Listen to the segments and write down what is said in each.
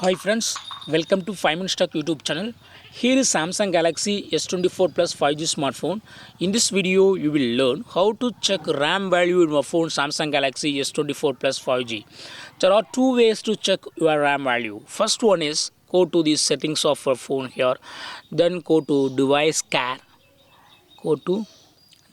Hi friends, welcome to 5 Minutes Tech YouTube channel. Here is Samsung Galaxy S24 Plus 5G smartphone. In this video, you will learn how to check RAM value in your phone Samsung Galaxy S24 Plus 5G. There are two ways to check your RAM value. First one is go to the settings of your phone here, then go to device care, go to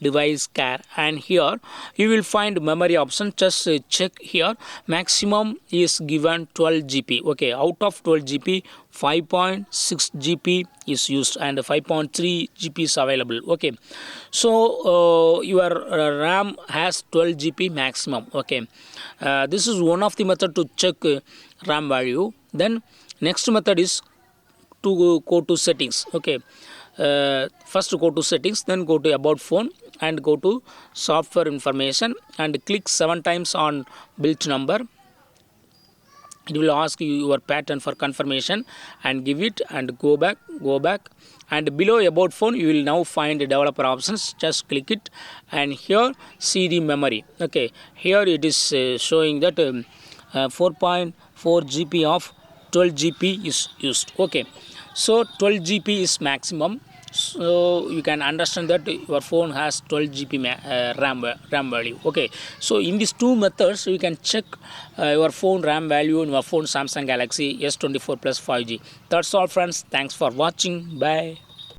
device care, and here you will find memory option. Just check here, maximum is given 12 GB. Okay, out of 12 GB 5.6 GB is used and 5.3 GB is available. Okay, so your RAM has 12 GB maximum. Okay, this is one of the method to check RAM value. Then next method is to go to settings. Okay, first go to settings, then go to about phone and go to software information and click 7 times on build number. It will ask you your pattern for confirmation and give it and go back, and below about phone you will now find the developer options. Just click it and here see the memory. Okay, here it is showing that 4.4 GB of 12 GB is used. Okay, so 12 GB is maximum, so you can understand that your phone has 12 GB RAM value. Okay, so in these two methods you can check your phone RAM value in your phone Samsung Galaxy S24 Plus 5G. That's all friends, thanks for watching, bye.